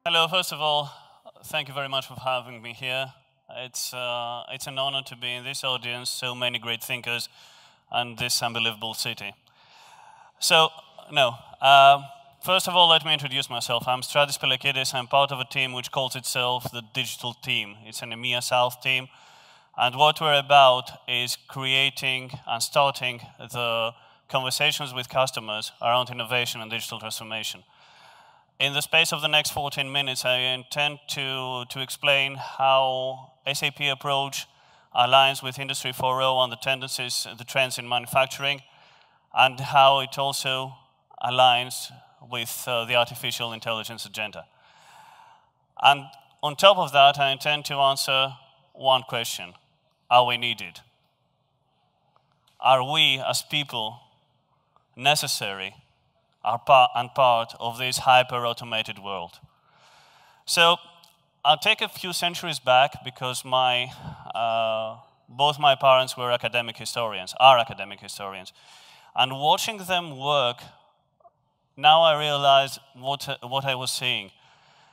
Hello, first of all, thank you very much for having me here. It's an honor to be in this audience, so many great thinkers, and this unbelievable city. So, first of all, let me introduce myself. I'm Stratis Pelekidis. I'm part of a team which calls itself the Digital Team. It's an EMEA South team, and what we're about is creating and starting the conversations with customers around innovation and digital transformation. In the space of the next 14 minutes, I intend to explain how SAP approach aligns with Industry 4.0 and the tendencies, the trends in manufacturing, and how it also aligns with the artificial intelligence agenda. And on top of that, I intend to answer one question: are we needed? Are we, as people, necessary and part of this hyper-automated world? So I'll take a few centuries back because both my parents were academic historians, are academic historians. And watching them work, now I realize what I was seeing.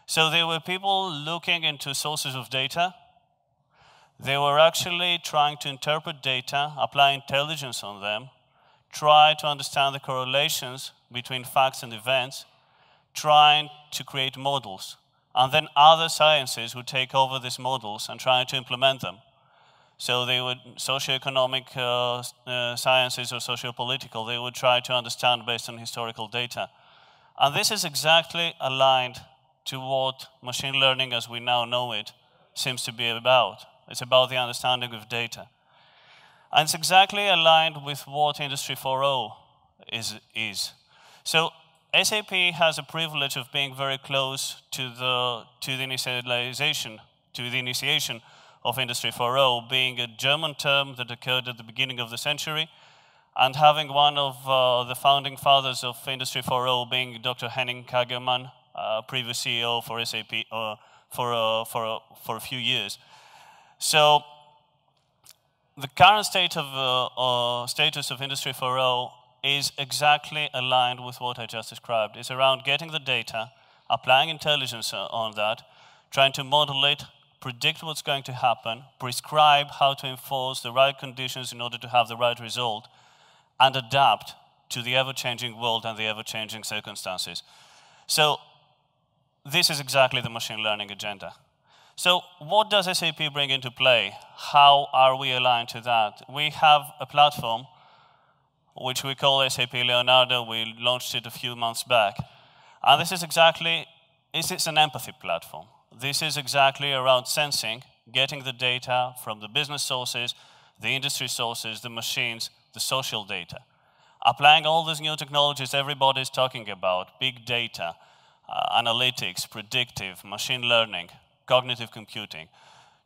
So there were people looking into sources of data. They were actually trying to interpret data, apply intelligence on them, try to understand the correlations between facts and events, trying to create models. And then other sciences would take over these models and try to implement them. So they would, socioeconomic sciences or sociopolitical, they would try to understand based on historical data. And this is exactly aligned to what machine learning as we now know it seems to be about. It's about the understanding of data. And it's exactly aligned with what Industry 4.0 is. So SAP has a privilege of being very close to the initiation of Industry 4.0, being a German term that occurred at the beginning of the century, and having one of the founding fathers of Industry 4.0 being Dr. Henning Kagermann, previous CEO for SAP for a few years. So the current status of Industry 4.0 is exactly aligned with what I just described. It's around getting the data, applying intelligence on that, trying to model it, predict what's going to happen, prescribe how to enforce the right conditions in order to have the right result, and adapt to the ever-changing world and the ever-changing circumstances. So this is exactly the machine learning agenda. So what does SAP bring into play? How are we aligned to that? We have a platform which we call SAP Leonardo. We launched it a few months back. And this is an empathy platform. This is exactly around sensing, getting the data from the business sources, the industry sources, the machines, the social data. Applying all these new technologies everybody's talking about, big data, analytics, predictive, machine learning, cognitive computing,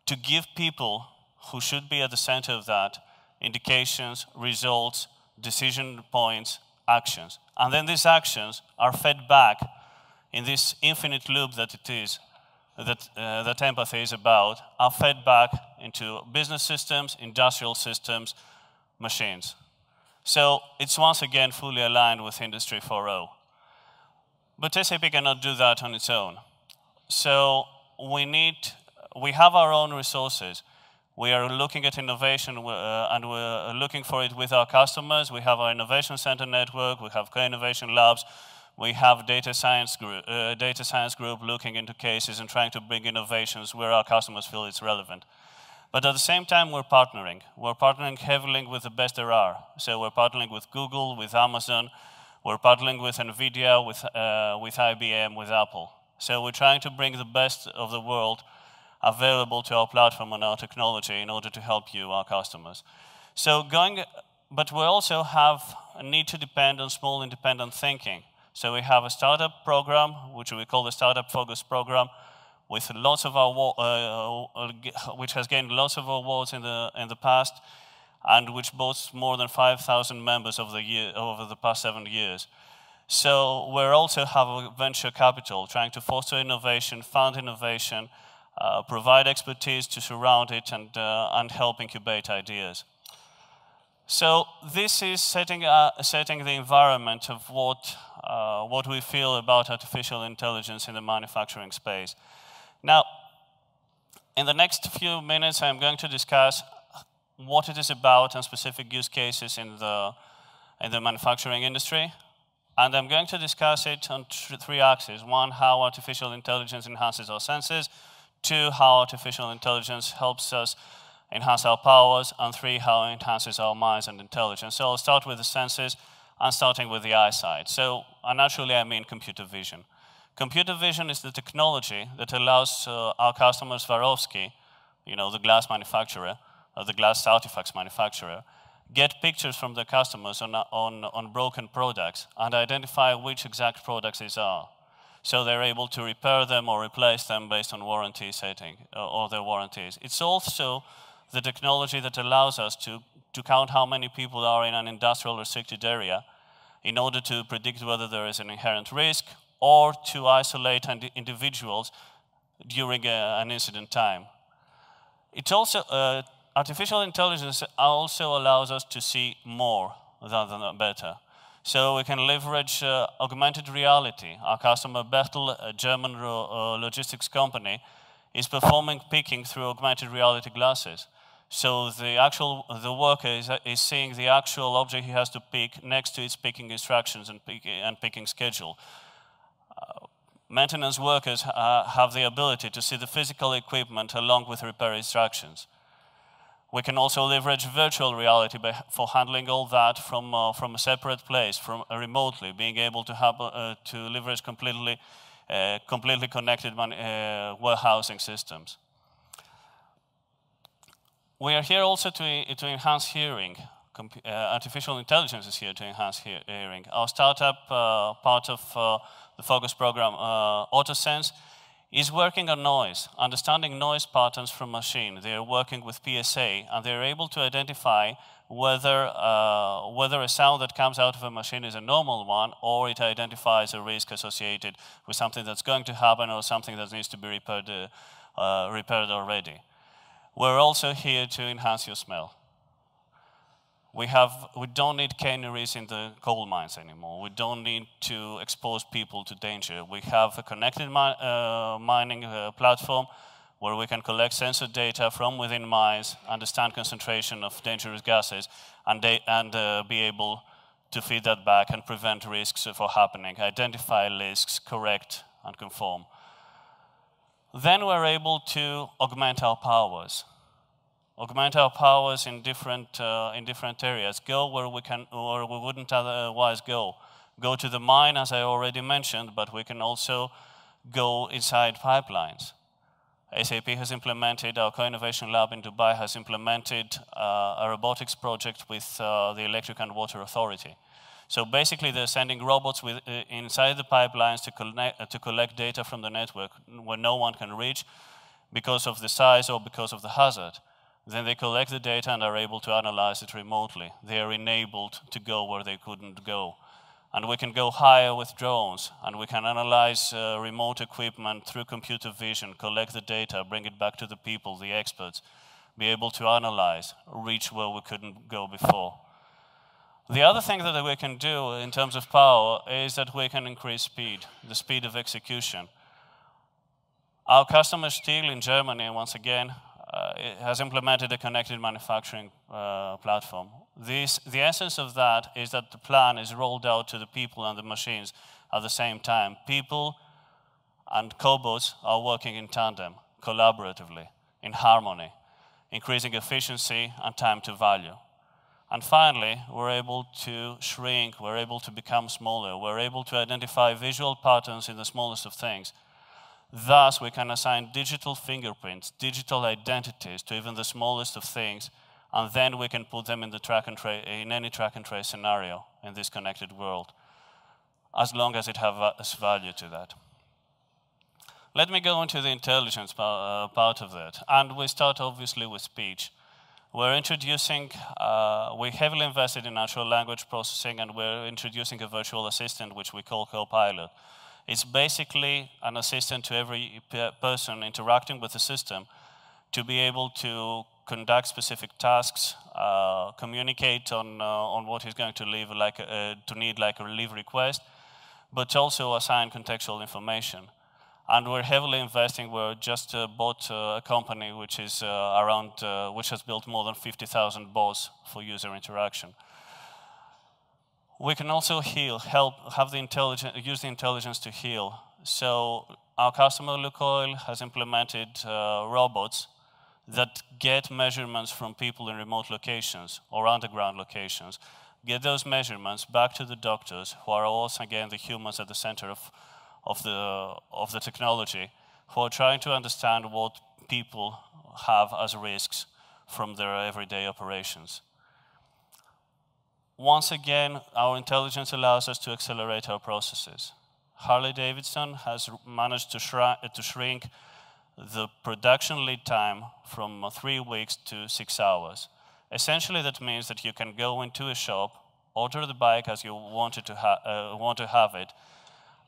to give people who should be at the center of that indications, results, decision points, actions. And then these actions are fed back in this infinite loop that it is, that empathy is about, are fed back into business systems, industrial systems, machines. So it's once again fully aligned with Industry 4.0. But SAP cannot do that on its own. So we have our own resources. We are looking at innovation and we're looking for it with our customers. We have our innovation center network, we have co-innovation labs, we have data science group looking into cases and trying to bring innovations where our customers feel it's relevant. But at the same time, we're partnering. We're partnering heavily with the best there are. So we're partnering with Google, with Amazon, we're partnering with NVIDIA, with IBM, with Apple. So we're trying to bring the best of the world available to our platform and our technology in order to help you, our customers. But we also have a need to depend on small independent thinking. So we have a startup program, which we call the Startup Focus Program, with lots of which has gained lots of awards in the past, and which boasts more than 5,000 members over the past 7 years. So we also have a venture capital trying to foster innovation, fund innovation, provide expertise to surround it, and help incubate ideas. So this is setting the environment of what we feel about artificial intelligence in the manufacturing space. Now, in the next few minutes, I'm going to discuss what it is about and specific use cases in the manufacturing industry. And I'm going to discuss it on three axes. One, how artificial intelligence enhances our senses. Two, how artificial intelligence helps us enhance our powers. And three, how it enhances our minds and intelligence. So I'll start with the senses, and starting with the eyesight. So naturally, I mean computer vision. Computer vision is the technology that allows our customer Swarovski, the glass manufacturer, the glass artifacts manufacturer, get pictures from their customers on broken products and identify which exact products these are. So they're able to repair them or replace them based on warranty setting or their warranties. It's also the technology that allows us to count how many people are in an industrial restricted area in order to predict whether there is an inherent risk or to isolate individuals during an incident time. It also, artificial intelligence also allows us to see more rather than better. So we can leverage augmented reality. Our customer Bertel, a German logistics company, is performing picking through augmented reality glasses. So the worker is seeing the actual object he has to pick next to its picking instructions and picking schedule. Maintenance workers have the ability to see the physical equipment along with repair instructions. We can also leverage virtual reality for handling all that from a separate place, remotely, being able to have to leverage completely connected warehousing systems. We are here also to enhance hearing. Artificial intelligence is here to enhance hearing. Our startup, part of the focus program, AutoSense, is working on noise, understanding noise patterns from machine. They are working with PSA, and they're able to identify whether a sound that comes out of a machine is a normal one, or it identifies a risk associated with something that's going to happen or something that needs to be repaired already. We're also here to enhance your smell. We don't need canneries in the coal mines anymore. We don't need to expose people to danger. We have a connected mining platform where we can collect sensor data from within mines, understand concentration of dangerous gases, and be able to feed that back and prevent risks from happening, identify risks, correct, and conform. Then we're able to augment our powers. Augment our powers in different areas. Go where we wouldn't otherwise go. Go to the mine, as I already mentioned, but we can also go inside pipelines. SAP has implemented, our co-innovation lab in Dubai has implemented a robotics project with the Electric and Water Authority. So basically they're sending robots inside the pipelines to collect data from the network where no one can reach because of the size or because of the hazard. Then they collect the data and are able to analyze it remotely. They are enabled to go where they couldn't go. And we can go higher with drones, and we can analyze remote equipment through computer vision, collect the data, bring it back to the people, the experts, be able to analyze, reach where we couldn't go before. The other thing that we can do in terms of power is that we can increase speed, the speed of execution. Our customer Stihl in Germany, once again, has implemented a connected manufacturing platform. The essence of that is that the plan is rolled out to the people and the machines at the same time. People and cobots are working in tandem, collaboratively, in harmony, increasing efficiency and time to value. And finally, we're able to shrink, we're able to become smaller, we're able to identify visual patterns in the smallest of things. Thus, we can assign digital fingerprints, digital identities to even the smallest of things, and then we can put them in any track and trace scenario in this connected world, as long as it has value to that. Let me go into the intelligence part of that, and we start obviously with speech. We're introducing, we heavily invested in natural language processing, and we're introducing a virtual assistant, which we call Copilot. It's basically an assistant to every person interacting with the system to be able to conduct specific tasks, communicate on what he's going to leave, to need like a leave request, but also assign contextual information. And we're heavily investing. We're just bought a company which is which has built more than 50,000 bots for user interaction. We can also heal, use the intelligence to heal. So our customer Lukoil has implemented robots that get measurements from people in remote locations or underground locations, get those measurements back to the doctors, who are also again the humans at the center of the technology, who are trying to understand what people have as risks from their everyday operations. Once again, our intelligence allows us to accelerate our processes. Harley-Davidson has managed to shrink the production lead time from 3 weeks to 6 hours. Essentially, that means that you can go into a shop, order the bike as you want to have it,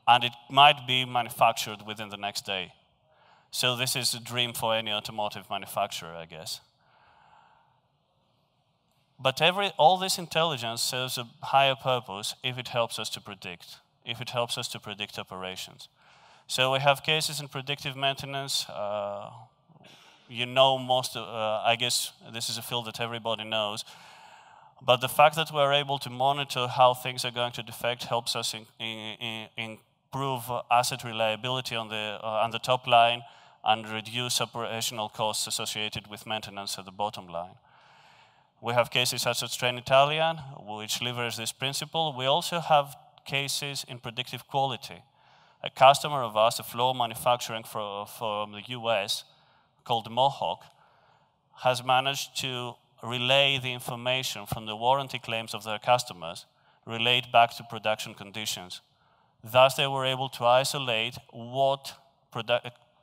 and it might be manufactured within the next day. So this is a dream for any automotive manufacturer, I guess. But all this intelligence serves a higher purpose if it helps us to predict, if it helps us to predict operations. So we have cases in predictive maintenance. You know I guess this is a field that everybody knows. But the fact that we're able to monitor how things are going to defect helps us improve asset reliability on the top line and reduce operational costs associated with maintenance at the bottom line. We have cases such as Train Italian, which leverage this principle. We also have cases in predictive quality. A customer of ours, a floor manufacturing from the US, called Mohawk, has managed to relay the information from the warranty claims of their customers, relayed back to production conditions. Thus, they were able to isolate what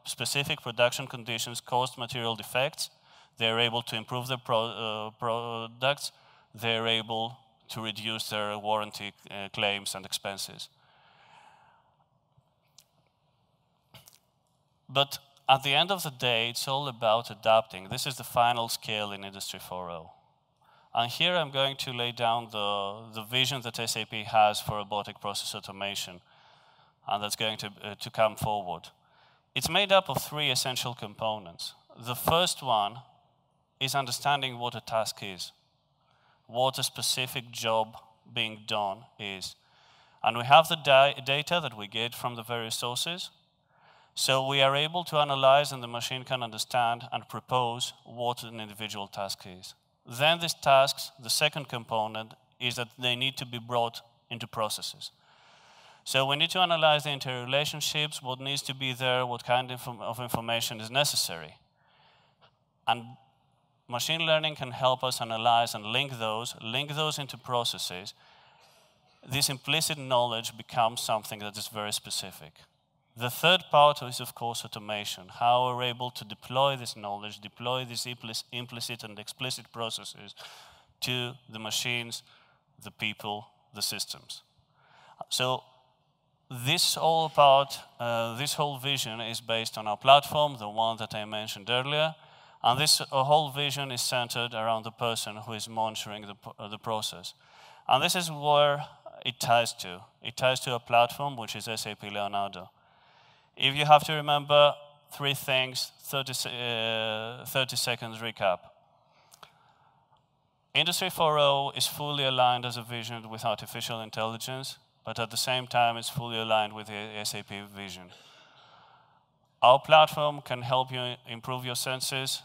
specific production conditions caused material defects. They're able to improve their products. They're able to reduce their warranty claims and expenses. But at the end of the day, it's all about adapting. This is the final scale in Industry 4.0. And here I'm going to lay down the vision that SAP has for robotic process automation, and that's going to come forward. It's made up of 3 essential components. The first one is understanding what a task is, what a specific job being done is. And we have the data that we get from the various sources. So we are able to analyze, and the machine can understand and propose what an individual task is. Then these tasks, the second component, is that they need to be brought into processes. So we need to analyze the interrelationships, what needs to be there, what kind of information is necessary. And machine learning can help us analyze and link those into processes. This implicit knowledge becomes something that is very specific. The third part is, of course, automation. How we're able to deploy this knowledge, deploy these implicit and explicit processes to the machines, the people, the systems. So this whole vision is based on our platform, the one that I mentioned earlier. And this whole vision is centered around the person who is monitoring the process. And this is where it ties to. It ties to a platform, which is SAP Leonardo. If you have to remember 3 things, 30 seconds recap. Industry 4.0 is fully aligned as a vision with artificial intelligence, but at the same time it's fully aligned with the SAP vision. Our platform can help you improve your senses,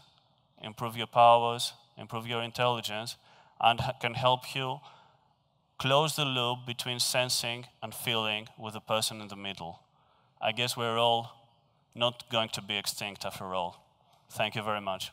improve your powers, improve your intelligence, and can help you close the loop between sensing and feeling with the person in the middle. I guess we're all not going to be extinct after all. Thank you very much.